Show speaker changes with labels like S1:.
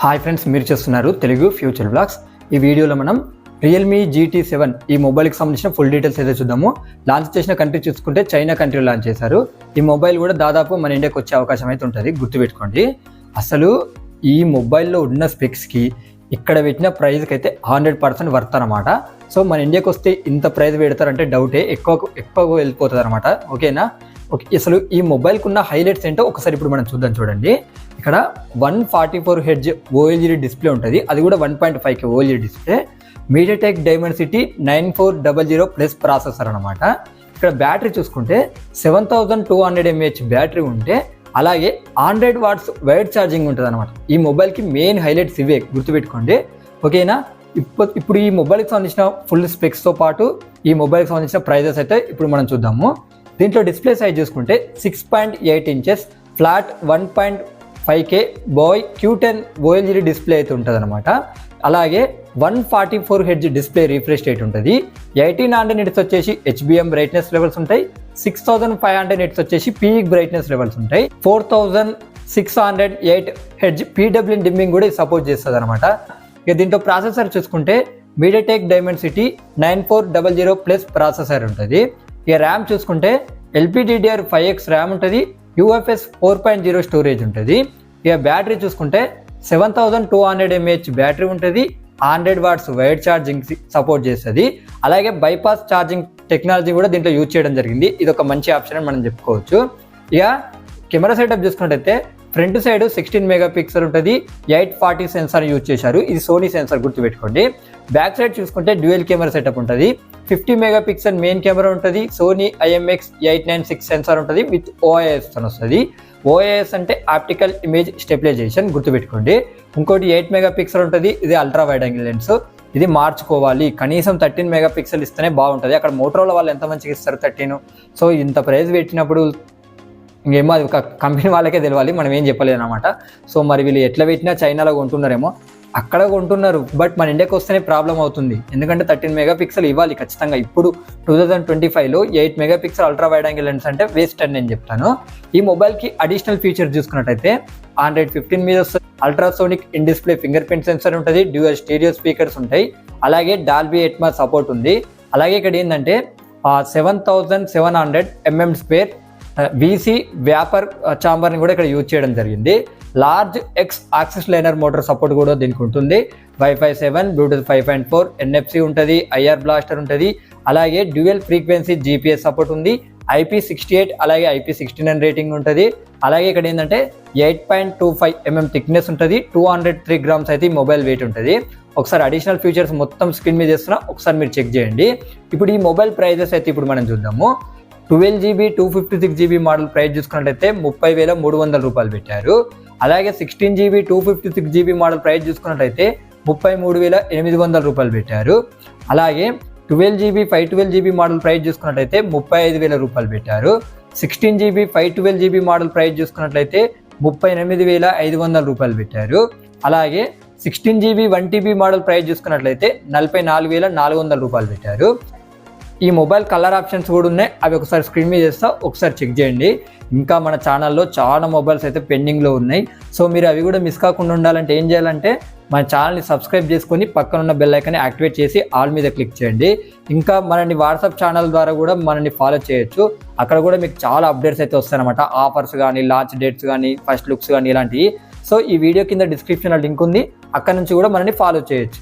S1: Hi friends, మీరు చూస్తున్నారు Telugu future blogs. ఈ వీడియోలో మనం రియల్మీ GT7 ఈ మొబైల్కి సంబంధించిన ఫుల్ డీటెయిల్స్ అయితే చూద్దాము. లాంచ్ చేసిన కంట్రీ చూసుకుంటే చైనా కంట్రీలో లాంచ్ చేశారు. ఈ మొబైల్ కూడా దాదాపు మన ఇండియాకి వచ్చే అవకాశం అయితే ఉంటుంది, గుర్తుపెట్టుకోండి. అసలు ఈ మొబైల్లో ఉన్న స్పెక్స్కి ఇక్కడ పెట్టిన ప్రైస్కి అయితే 100% వర్త్ అనమాట. సో మన ఇండియాకి వస్తే ఇంత ప్రైస్ పెడతారంటే డౌటే, ఎక్కువ వెళ్ళిపోతుంది అనమాట. ఓకేనా? ఓకే, అసలు ఈ మొబైల్కి ఉన్న హైలైట్స్ ఏంటో ఒకసారి ఇప్పుడు మనం చూద్దాం. చూడండి, ఇక్కడ 144 Hz OLED డిస్ప్లే ఉంటుంది, అది కూడా 1.5K OLED display. MediaTek Dimensity 9400 plus processor అనమాట. ఇక్కడ బ్యాటరీ చూసుకుంటే 7200 mAh బ్యాటరీ ఉంటే, అలాగే 100 watts వైడ్ ఛార్జింగ్ ఉంటుంది అనమాట. ఈ మొబైల్కి మెయిన్ హైలైట్స్ ఇవే, గుర్తుపెట్టుకోండి. ఓకేనా? ఇప్పుడు ఈ మొబైల్కి సంబంధించిన ఫుల్ స్పెక్స్తో పాటు ఈ మొబైల్కి సంబంధించిన ప్రైజెస్ అయితే ఇప్పుడు మనం చూద్దాము. దీంట్లో డిస్ప్లే సైజ్ చూసుకుంటే 6.8 inches flat 1.5K BOE Q10 OLED display అయితే ఉంటుంది అనమాట. అలాగే 144 Hz డిస్ప్లే రిఫ్రెష్ రేట్ ఉంటుంది. 1800 nits వచ్చేసి HBM బ్రైట్నెస్ లెవెల్స్ ఉంటాయి. 6500 nits వచ్చేసి పీక్ బ్రైట్నెస్ లెవెల్స్ ఉంటాయి. 4608 Hz PWM డిమ్మింగ్ కూడా సపోర్ట్ చేస్తుంది అనమాట. ఇక దీంట్లో ప్రాసెసర్ చూసుకుంటే మీడియాటెక్ డైమెన్సిటీ 9400 ప్లస్ ప్రాసెసర్ ఉంటుంది. ఇక ర్యామ్ చూసుకుంటే LPDDR5X ర్యామ్ ఉంటుంది. UFS 4.0 స్టోరేజ్ ఉంటుంది. ఇక బ్యాటరీ చూసుకుంటే 7200 mAh బ్యాటరీ ఉంటుంది. 100 watts వైడ్ ఛార్జింగ్ సపోర్ట్ చేస్తుంది. అలాగే బైపాస్ ఛార్జింగ్ టెక్నాలజీ కూడా దీంట్లో యూజ్ చేయడం జరిగింది. ఇది ఒక మంచి ఆప్షన్ అని మనం చెప్పుకోవచ్చు. ఇక కెమెరా సెటప్ చూసుకున్నట్టయితే ఫ్రంట్ సైడ్ 16 మెగాపిక్సెల్ ఉంటుంది. 840 సెన్సార్ యూజ్ చేశారు. ఇది సోనీ సెన్సార్, గుర్తుపెట్టుకోండి. బ్యాక్ సైడ్ చూసుకుంటే డ్యూయల్ కెమెరా సెటప్ ఉంటుంది. 50 మెగాపిక్సెల్ మెయిన్ కెమెరా ఉంటుంది. సోనీ IMX896 సెన్సార్ ఉంటుంది విత్ OIS తో వస్తుంది. OIS అంటే ఆప్టికల్ ఇమేజ్ స్టెబిలైజేషన్, గుర్తుపెట్టుకోండి. ఇంకోటి 8 మెగాపిక్సెల్ ఉంటుంది. ఇది అల్ట్రా వైడ్ యాంగిల్ లెన్స్. ఇది మార్చుకోవాలి, కనీసం 13 మెగాపిక్సెల్ ఇస్తేనే బాగుంటుంది. అక్కడ మోటరోలా వాళ్ళు ఎంత మంచిగా ఇస్తారు 13. సో ఇంత ప్రైస్ పెట్టినప్పుడు ఇంకేమో అది ఒక కంపెనీ వాళ్ళకే తెలియాలి, మనం ఏం చెప్పలేదు అనమాట. సో మరి వీళ్ళు ఎట్లా పెట్టినా చైనాలో కొంటున్నారేమో, అక్కడ కొంటున్నారు. బట్ మన ఇండియాకి వస్తేనే ప్రాబ్లం అవుతుంది, ఎందుకంటే 13 మెగాపిక్సెల్ ఇవ్వాలి ఖచ్చితంగా. ఇప్పుడు 2025లో 8 megapixel ultra wide angle lens అంటే వేస్ట్ అని నేను చెప్తాను. ఈ మొబైల్కి అడిషనల్ ఫీచర్ చూసుకున్నట్టయితే 115 మీద ultrasonic in display finger print sensor ఉంటుంది. డ్యూయల్ స్టీరియో స్పీకర్స్ ఉంటాయి. అలాగే డాల్బీ అట్మాస్ సపోర్ట్ ఉంది. అలాగే ఇక్కడ ఏంటంటే 7700 mm స్క్వేర్ VC వ్యాపర్ చాంబర్ని కూడా ఇక్కడ యూజ్ చేయడం జరిగింది. Large X axis liner motor support కూడా దీనికి ఉంటుంది. Wi-Fi 7, Bluetooth 5.4, NFC ఉంటుంది, IR బ్లాస్టర్ ఉంటుంది. అలాగే డ్యూయల్ ఫ్రీక్వెన్సీ GPS సపోర్ట్ ఉంది. IP68 అలాగే IP69 రేటింగ్ ఉంటుంది. అలాగే ఇక్కడ ఏంటంటే 8.25 mm థిక్నెస్ ఉంటుంది. 203 grams అయితే ఈ మొబైల్ వెయిట్ ఉంటుంది. ఒకసారి అడిషనల్ ఫీచర్స్ మొత్తం స్క్రీన్ మీద చేస్తున్నా, ఒకసారి మీరు చెక్ చేయండి. ఇప్పుడు ఈ మొబైల్ ప్రైజెస్ అయితే ఇప్పుడు మనం చూద్దాము. 12GB 256GB మోడల్ ప్రైస్ చూసుకున్నట్టయితే 30,300 రూపాయలు పెట్టారు. అలాగే 16GB 256GB మోడల్ ప్రైస్ చూసుకున్నట్టయితే 33,800 రూపాయలు పెట్టారు. అలాగే 12GB 512GB మోడల్ ప్రైస్ చూసుకున్నట్టయితే 35,000 రూపాయలు పెట్టారు. 16GB 512GB మోడల్ ప్రైస్ చూసుకున్నట్లయితే 38,500 రూపాయలు పెట్టారు. అలాగే 16GB 1TB మోడల్ ప్రైస్ చూసుకున్నట్లయితే 44,400 రూపాయలు పెట్టారు. ఈ మొబైల్ కలర్ ఆప్షన్స్ కూడా ఉన్నాయి, అవి ఒకసారి స్క్రీన్ మీద చేస్తా, ఒకసారి చెక్ చేయండి. ఇంకా మన ఛానల్లో చాలా మొబైల్స్ అయితే పెండింగ్లో ఉన్నాయి. సో మీరు అవి కూడా మిస్ కాకుండా ఉండాలంటే ఏం చేయాలంటే మన ఛానల్ని సబ్స్క్రైబ్ చేసుకొని పక్కన ఉన్న బెల్ ఐకాన్ని యాక్టివేట్ చేసి ఆల్ మీద క్లిక్ చేయండి. ఇంకా మనని వాట్సాప్ ఛానల్ ద్వారా కూడా మనని ఫాలో చేయొచ్చు. అక్కడ కూడా మీకు చాలా అప్డేట్స్ అయితే వస్తాయన్నమాట. ఆఫర్స్ కానీ, లాంచ్ డేట్స్ కానీ, ఫస్ట్ లుక్స్ కానీ, ఇలాంటివి. సో ఈ వీడియో కింద డిస్క్రిప్షన్లో లింక్ ఉంది, అక్కడ నుంచి కూడా మనని ఫాలో చేయొచ్చు.